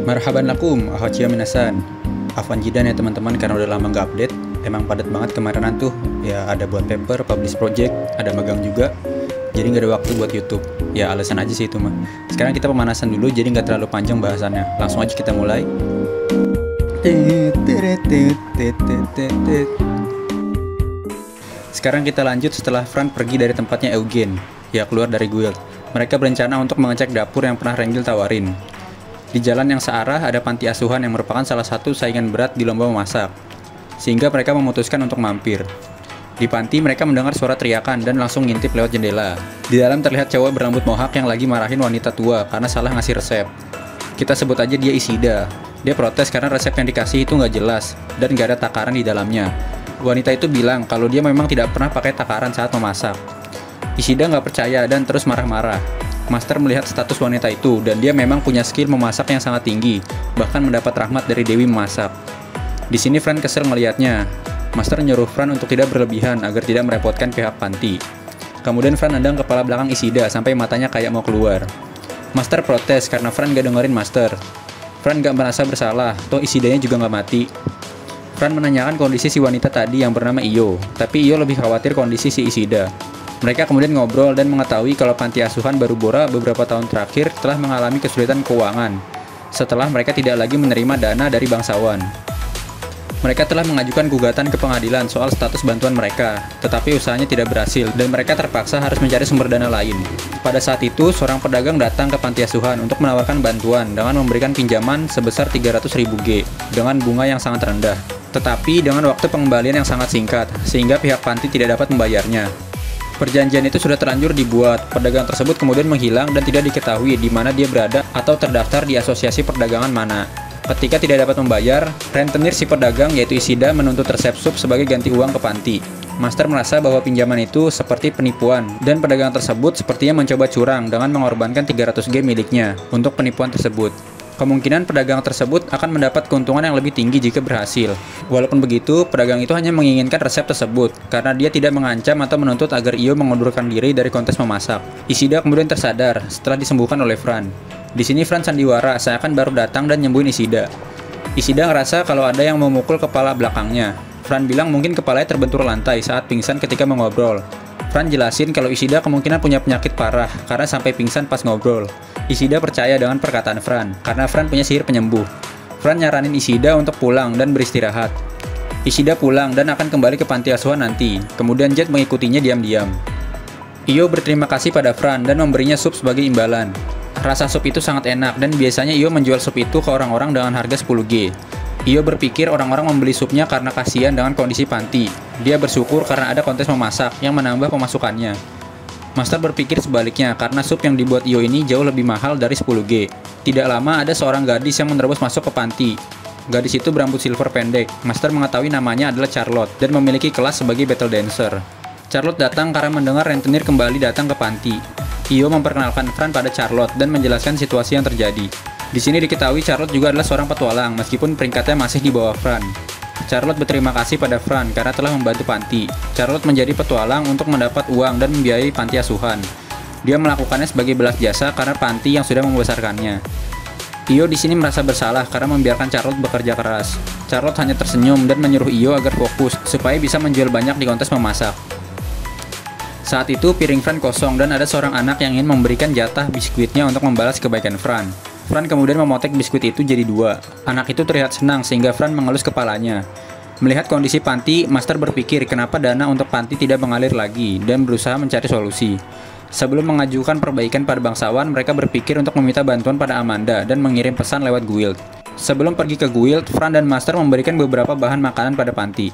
Marhaban lakum, ahochiya minasan. Afwan jidan ya teman-teman karena udah lama nggak update. Emang padat banget kemarinan tuh. Ya ada buat paper, publish project, ada magang juga. Jadi nggak ada waktu buat YouTube. Ya alasan aja sih itu mah. Sekarang kita pemanasan dulu jadi nggak terlalu panjang bahasannya. Langsung aja kita mulai. Sekarang kita lanjut setelah Frank pergi dari tempatnya Eugene. Ya keluar dari guild. Mereka berencana untuk mengecek dapur yang pernah Rengil tawarin. Di jalan yang searah ada panti asuhan yang merupakan salah satu saingan berat di lomba memasak. Sehingga mereka memutuskan untuk mampir. Di panti mereka mendengar suara teriakan dan langsung ngintip lewat jendela. Di dalam terlihat cowok berambut mohak yang lagi marahin wanita tua karena salah ngasih resep. Kita sebut aja dia Ishida. Dia protes karena resep yang dikasih itu nggak jelas dan nggak ada takaran di dalamnya. Wanita itu bilang kalau dia memang tidak pernah pakai takaran saat memasak. Ishida nggak percaya dan terus marah-marah. Master melihat status wanita itu dan dia memang punya skill memasak yang sangat tinggi, bahkan mendapat rahmat dari Dewi memasak. Di sini Fran kesel melihatnya. Master nyuruh Fran untuk tidak berlebihan agar tidak merepotkan pihak panti. Kemudian Fran nendang kepala belakang Ishida sampai matanya kayak mau keluar. Master protes karena Fran gak dengerin Master. Fran gak merasa bersalah, toh Ishidanya juga gak mati. Fran menanyakan kondisi si wanita tadi yang bernama Iyo, tapi Iyo lebih khawatir kondisi si Ishida. Mereka kemudian ngobrol dan mengetahui kalau panti asuhan Baru Bora beberapa tahun terakhir telah mengalami kesulitan keuangan setelah mereka tidak lagi menerima dana dari bangsawan. Mereka telah mengajukan gugatan ke pengadilan soal status bantuan mereka, tetapi usahanya tidak berhasil dan mereka terpaksa harus mencari sumber dana lain. Pada saat itu, seorang pedagang datang ke panti asuhan untuk menawarkan bantuan dengan memberikan pinjaman sebesar 300.000 G dengan bunga yang sangat rendah, tetapi dengan waktu pengembalian yang sangat singkat, sehingga pihak panti tidak dapat membayarnya. Perjanjian itu sudah terlanjur dibuat, pedagang tersebut kemudian menghilang dan tidak diketahui di mana dia berada atau terdaftar di asosiasi perdagangan mana. Ketika tidak dapat membayar, rentenir si pedagang yaitu Ishida menuntut resep sup sebagai ganti uang ke panti. Master merasa bahwa pinjaman itu seperti penipuan dan pedagang tersebut sepertinya mencoba curang dengan mengorbankan 300 G miliknya untuk penipuan tersebut. Kemungkinan pedagang tersebut akan mendapat keuntungan yang lebih tinggi jika berhasil. Walaupun begitu, pedagang itu hanya menginginkan resep tersebut karena dia tidak mengancam atau menuntut agar Iyo mengundurkan diri dari kontes memasak. Ishida kemudian tersadar setelah disembuhkan oleh Fran. Di sini Fran sandiwara seakan baru datang dan nyembuhin Ishida. Ishida ngerasa kalau ada yang memukul kepala belakangnya. Fran bilang mungkin kepalanya terbentur lantai saat pingsan ketika mengobrol. Fran jelasin kalau Ishida kemungkinan punya penyakit parah karena sampai pingsan pas ngobrol. Ishida percaya dengan perkataan Fran, karena Fran punya sihir penyembuh. Fran nyaranin Ishida untuk pulang dan beristirahat. Ishida pulang dan akan kembali ke panti asuhan nanti, kemudian Jet mengikutinya diam-diam. Iyo berterima kasih pada Fran dan memberinya sup sebagai imbalan. Rasa sup itu sangat enak dan biasanya Iyo menjual sup itu ke orang-orang dengan harga 10 G. Iyo berpikir orang-orang membeli supnya karena kasihan dengan kondisi panti. Dia bersyukur karena ada kontes memasak yang menambah pemasukannya. Master berpikir sebaliknya karena sup yang dibuat Iyo ini jauh lebih mahal dari 10 G. Tidak lama ada seorang gadis yang menerobos masuk ke panti. Gadis itu berambut silver pendek. Master mengetahui namanya adalah Charlotte dan memiliki kelas sebagai battle dancer. Charlotte datang karena mendengar rentenir kembali datang ke panti. Iyo memperkenalkan Fran pada Charlotte dan menjelaskan situasi yang terjadi. Di sini diketahui Charlotte juga adalah seorang petualang meskipun peringkatnya masih di bawah Fran. Charlotte berterima kasih pada Fran karena telah membantu panti. Charlotte menjadi petualang untuk mendapat uang dan membiayai panti asuhan. Dia melakukannya sebagai belas jasa karena panti yang sudah membesarkannya. Iyo di sini merasa bersalah karena membiarkan Charlotte bekerja keras. Charlotte hanya tersenyum dan menyuruh Iyo agar fokus supaya bisa menjual banyak di kontes memasak. Saat itu piring Fran kosong dan ada seorang anak yang ingin memberikan jatah biskuitnya untuk membalas kebaikan Fran. Fran kemudian memotek biskuit itu jadi 2. Anak itu terlihat senang sehingga Fran mengelus kepalanya. Melihat kondisi panti, Master berpikir kenapa dana untuk panti tidak mengalir lagi dan berusaha mencari solusi. Sebelum mengajukan perbaikan pada bangsawan, mereka berpikir untuk meminta bantuan pada Amanda dan mengirim pesan lewat guild. Sebelum pergi ke guild, Fran dan Master memberikan beberapa bahan makanan pada panti.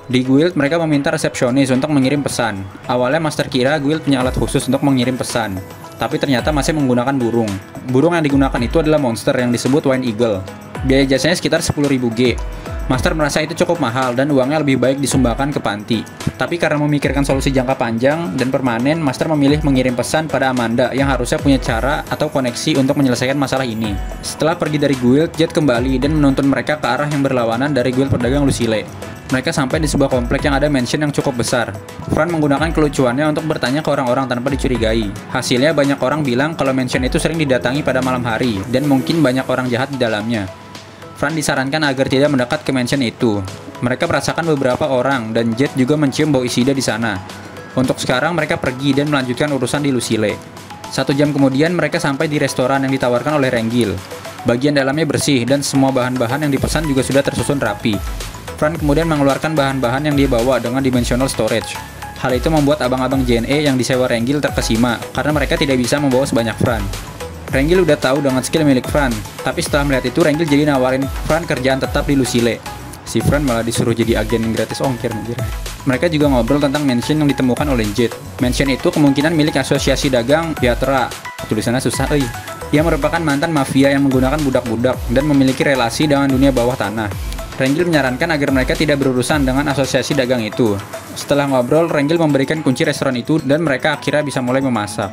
Di guild, mereka meminta resepsionis untuk mengirim pesan. Awalnya Master kira guild punya alat khusus untuk mengirim pesan, tapi ternyata masih menggunakan burung. Burung yang digunakan itu adalah monster yang disebut Wine Eagle. Biaya jasanya sekitar 10.000 G. Master merasa itu cukup mahal dan uangnya lebih baik disumbangkan ke panti. Tapi karena memikirkan solusi jangka panjang dan permanen, Master memilih mengirim pesan pada Amanda yang harusnya punya cara atau koneksi untuk menyelesaikan masalah ini. Setelah pergi dari guild, Jet kembali dan menuntun mereka ke arah yang berlawanan dari guild pedagang Lucille. Mereka sampai di sebuah komplek yang ada mansion yang cukup besar. Fran menggunakan kelucuannya untuk bertanya ke orang-orang tanpa dicurigai. Hasilnya banyak orang bilang kalau mansion itu sering didatangi pada malam hari dan mungkin banyak orang jahat di dalamnya. Fran disarankan agar tidak mendekat ke mansion itu. Mereka merasakan beberapa orang dan Jet juga mencium bau Isida di sana. Untuk sekarang mereka pergi dan melanjutkan urusan di Lucille. 1 jam kemudian mereka sampai di restoran yang ditawarkan oleh Renggil. Bagian dalamnya bersih dan semua bahan-bahan yang dipesan juga sudah tersusun rapi. Fran kemudian mengeluarkan bahan-bahan yang dia bawa dengan dimensional storage. Hal itu membuat abang-abang JNE yang disewa Renggil terkesima karena mereka tidak bisa membawa sebanyak Fran. Renggil udah tahu dengan skill milik Fran, tapi setelah melihat itu Renggil jadi nawarin Fran kerjaan tetap di Lucille. Si Fran malah disuruh jadi agen gratis ongkir anjir. Mereka juga ngobrol tentang mansion yang ditemukan oleh Jet. Mansion itu kemungkinan milik asosiasi dagang Yatra. Tulisannya susah, Ia merupakan mantan mafia yang menggunakan budak-budak dan memiliki relasi dengan dunia bawah tanah. Renggil menyarankan agar mereka tidak berurusan dengan asosiasi dagang itu. Setelah ngobrol, Renggil memberikan kunci restoran itu dan mereka akhirnya bisa mulai memasak.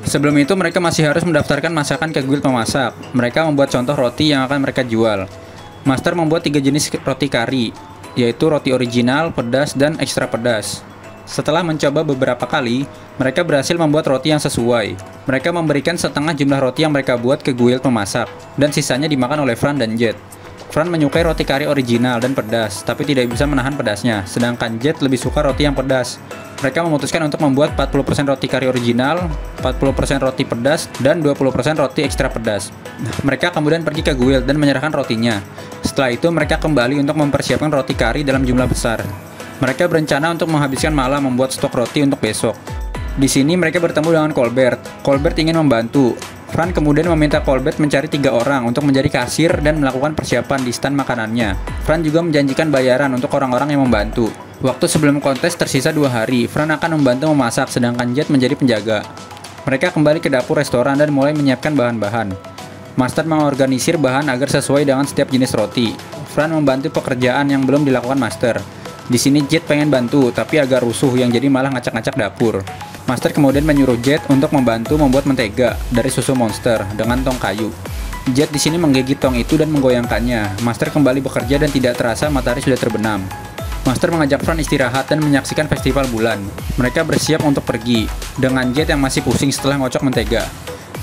Sebelum itu mereka masih harus mendaftarkan masakan ke guild pemasak. Mereka membuat contoh roti yang akan mereka jual. Master membuat 3 jenis roti kari, yaitu roti original, pedas, dan ekstra pedas. Setelah mencoba beberapa kali, mereka berhasil membuat roti yang sesuai. Mereka memberikan setengah jumlah roti yang mereka buat ke guild pemasak, dan sisanya dimakan oleh Fran dan Jet. Fran menyukai roti kari original dan pedas, tapi tidak bisa menahan pedasnya, sedangkan Jet lebih suka roti yang pedas. Mereka memutuskan untuk membuat 40% roti kari original, 40% roti pedas, dan 20% roti ekstra pedas. Mereka kemudian pergi ke guild dan menyerahkan rotinya. Setelah itu mereka kembali untuk mempersiapkan roti kari dalam jumlah besar. Mereka berencana untuk menghabiskan malam membuat stok roti untuk besok. Di sini mereka bertemu dengan Colbert. Colbert ingin membantu. Fran kemudian meminta Colbert mencari 3 orang untuk menjadi kasir dan melakukan persiapan di stand makanannya. Fran juga menjanjikan bayaran untuk orang-orang yang membantu. Waktu sebelum kontes tersisa 2 hari, Fran akan membantu memasak sedangkan Jet menjadi penjaga. Mereka kembali ke dapur restoran dan mulai menyiapkan bahan-bahan. Master mengorganisir bahan agar sesuai dengan setiap jenis roti. Fran membantu pekerjaan yang belum dilakukan Master. Di sini Jet pengen bantu, tapi agak rusuh yang jadi malah ngacak-ngacak dapur. Master kemudian menyuruh Jet untuk membantu membuat mentega dari susu monster dengan tong kayu. Jet di sini menggigit tong itu dan menggoyangkannya. Master kembali bekerja dan tidak terasa matahari sudah terbenam. Master mengajak Fran istirahat dan menyaksikan festival bulan. Mereka bersiap untuk pergi, dengan Jet yang masih pusing setelah ngocok mentega.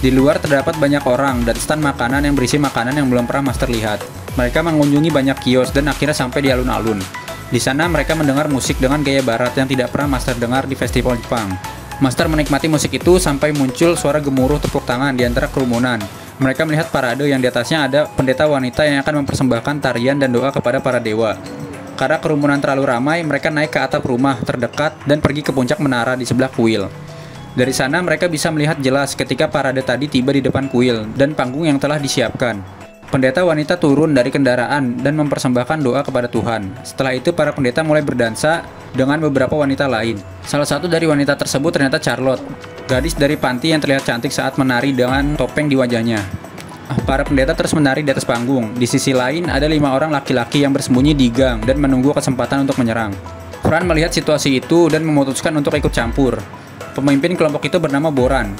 Di luar terdapat banyak orang dan stand makanan yang berisi makanan yang belum pernah Master lihat. Mereka mengunjungi banyak kios dan akhirnya sampai di alun-alun. Di sana mereka mendengar musik dengan gaya barat yang tidak pernah Master dengar di festival Jepang. Master menikmati musik itu sampai muncul suara gemuruh tepuk tangan di antara kerumunan. Mereka melihat parade yang di atasnya ada pendeta wanita yang akan mempersembahkan tarian dan doa kepada para dewa. Karena kerumunan terlalu ramai, mereka naik ke atap rumah terdekat dan pergi ke puncak menara di sebelah kuil. Dari sana mereka bisa melihat jelas ketika parade tadi tiba di depan kuil dan panggung yang telah disiapkan. Pendeta wanita turun dari kendaraan dan mempersembahkan doa kepada Tuhan. Setelah itu para pendeta mulai berdansa dengan beberapa wanita lain. Salah satu dari wanita tersebut ternyata Charlotte, gadis dari panti yang terlihat cantik saat menari dengan topeng di wajahnya. Para pendeta terus menari di atas panggung. Di sisi lain, ada 5 orang laki-laki yang bersembunyi di gang dan menunggu kesempatan untuk menyerang. Fran melihat situasi itu dan memutuskan untuk ikut campur. Pemimpin kelompok itu bernama Boran.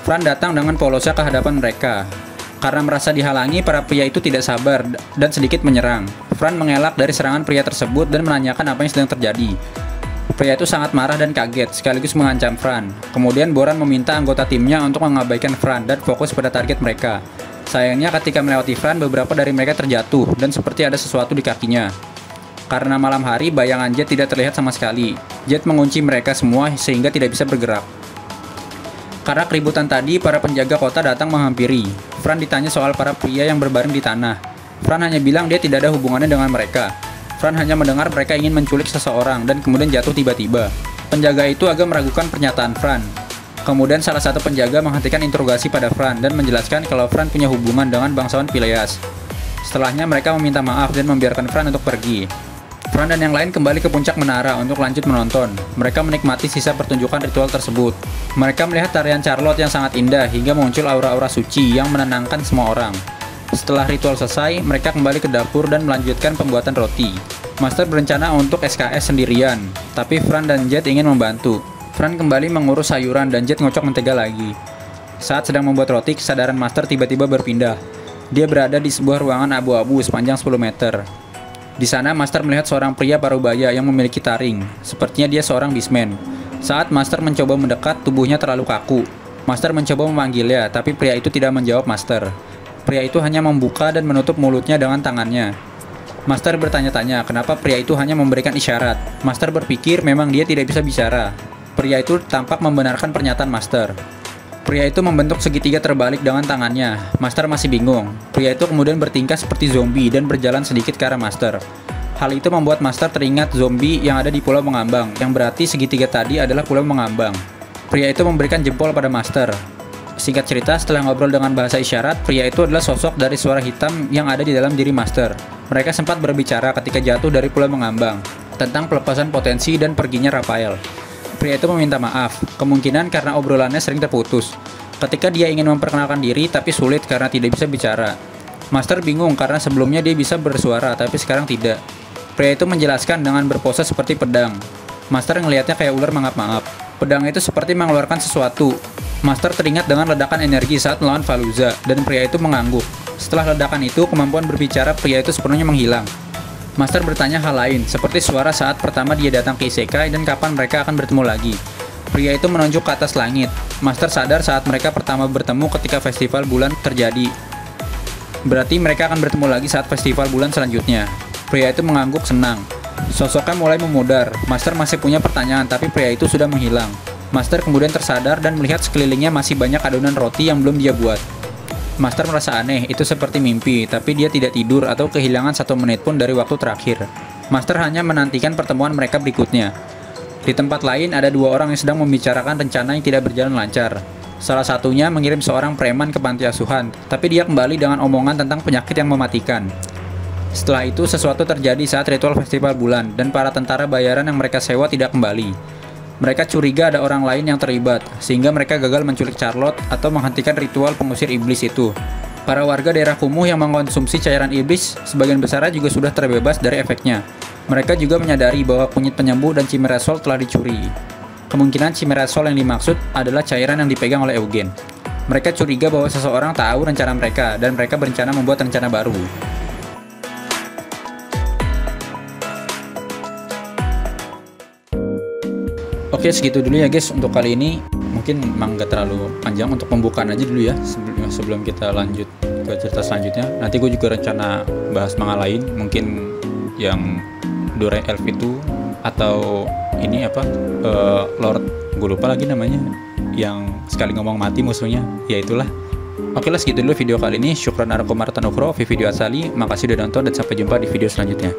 Fran datang dengan polosnya ke hadapan mereka. Karena merasa dihalangi, para pria itu tidak sabar dan sedikit menyerang. Fran mengelak dari serangan pria tersebut dan menanyakan apa yang sedang terjadi. Pria itu sangat marah dan kaget, sekaligus mengancam Fran. Kemudian Boran meminta anggota timnya untuk mengabaikan Fran dan fokus pada target mereka. Sayangnya ketika melewati Fran, beberapa dari mereka terjatuh dan seperti ada sesuatu di kakinya. Karena malam hari, bayangan Jet tidak terlihat sama sekali. Jet mengunci mereka semua sehingga tidak bisa bergerak. Karena keributan tadi, para penjaga kota datang menghampiri. Fran ditanya soal para pria yang berbaring di tanah. Fran hanya bilang dia tidak ada hubungannya dengan mereka. Fran hanya mendengar mereka ingin menculik seseorang dan kemudian jatuh tiba-tiba. Penjaga itu agak meragukan pernyataan Fran. Kemudian salah satu penjaga menghentikan interogasi pada Fran dan menjelaskan kalau Fran punya hubungan dengan bangsawan Phileas. Setelahnya mereka meminta maaf dan membiarkan Fran untuk pergi. Fran dan yang lain kembali ke puncak menara untuk lanjut menonton. Mereka menikmati sisa pertunjukan ritual tersebut. Mereka melihat tarian Charlotte yang sangat indah hingga muncul aura-aura suci yang menenangkan semua orang. Setelah ritual selesai, mereka kembali ke dapur dan melanjutkan pembuatan roti. Master berencana untuk SKS sendirian, tapi Fran dan Jet ingin membantu. Fran kembali mengurus sayuran dan Jet ngocok mentega lagi. Saat sedang membuat roti, kesadaran Master tiba-tiba berpindah. Dia berada di sebuah ruangan abu-abu sepanjang 10 meter. Di sana, Master melihat seorang pria parubaya yang memiliki taring. Sepertinya dia seorang beastman. Saat Master mencoba mendekat, tubuhnya terlalu kaku. Master mencoba memanggilnya, tapi pria itu tidak menjawab Master. Pria itu hanya membuka dan menutup mulutnya dengan tangannya. Master bertanya-tanya kenapa pria itu hanya memberikan isyarat. Master berpikir memang dia tidak bisa bicara. Pria itu tampak membenarkan pernyataan Master. Pria itu membentuk segitiga terbalik dengan tangannya. Master masih bingung. Pria itu kemudian bertingkah seperti zombie dan berjalan sedikit ke arah Master. Hal itu membuat Master teringat zombie yang ada di Pulau Mengambang, yang berarti segitiga tadi adalah Pulau Mengambang. Pria itu memberikan jempol pada Master. Singkat cerita, setelah ngobrol dengan bahasa isyarat, pria itu adalah sosok dari suara hitam yang ada di dalam diri Master. Mereka sempat berbicara ketika jatuh dari Pulau Mengambang, tentang pelepasan potensi dan perginya Raphael. Pria itu meminta maaf, kemungkinan karena obrolannya sering terputus. Ketika dia ingin memperkenalkan diri, tapi sulit karena tidak bisa bicara. Master bingung karena sebelumnya dia bisa bersuara, tapi sekarang tidak. Pria itu menjelaskan dengan berpose seperti pedang. Master ngelihatnya kayak ular mangap-mangap. Pedang itu seperti mengeluarkan sesuatu. Master teringat dengan ledakan energi saat melawan Fallujah, dan pria itu mengangguk. Setelah ledakan itu, kemampuan berbicara pria itu sepenuhnya menghilang. Master bertanya hal lain, seperti suara saat pertama dia datang ke Isekai dan kapan mereka akan bertemu lagi. Pria itu menunjuk ke atas langit. Master sadar saat mereka pertama bertemu ketika festival bulan terjadi. Berarti mereka akan bertemu lagi saat festival bulan selanjutnya. Pria itu mengangguk senang. Sosoknya mulai memudar. Master masih punya pertanyaan, tapi pria itu sudah menghilang. Master kemudian tersadar dan melihat sekelilingnya masih banyak adonan roti yang belum dia buat. Master merasa aneh, itu seperti mimpi, tapi dia tidak tidur atau kehilangan 1 menit pun dari waktu terakhir. Master hanya menantikan pertemuan mereka berikutnya. Di tempat lain ada 2 orang yang sedang membicarakan rencana yang tidak berjalan lancar. Salah satunya mengirim seorang preman ke panti asuhan, tapi dia kembali dengan omongan tentang penyakit yang mematikan. Setelah itu, sesuatu terjadi saat ritual festival bulan, dan para tentara bayaran yang mereka sewa tidak kembali. Mereka curiga ada orang lain yang terlibat, sehingga mereka gagal menculik Charlotte atau menghentikan ritual pengusir iblis itu. Para warga daerah kumuh yang mengkonsumsi cairan iblis, sebagian besarnya juga sudah terbebas dari efeknya. Mereka juga menyadari bahwa kunyit penyembuh dan chimerazole telah dicuri. Kemungkinan chimerazole yang dimaksud adalah cairan yang dipegang oleh Eugene. Mereka curiga bahwa seseorang tahu rencana mereka, dan mereka berencana membuat rencana baru. Oke, segitu dulu ya guys untuk kali ini. Mungkin memang gak terlalu panjang, untuk pembukaan aja dulu ya sebelum kita lanjut ke cerita selanjutnya. Nanti gue juga rencana bahas manga lain, mungkin yang Dore Elf itu, atau ini apa, Lord, gue lupa lagi namanya, yang sekali ngomong mati musuhnya, ya itulah. Oke lah, segitu dulu video kali ini. Syukran arakum martan ukhra fi video asali. Makasih udah nonton dan sampai jumpa di video selanjutnya.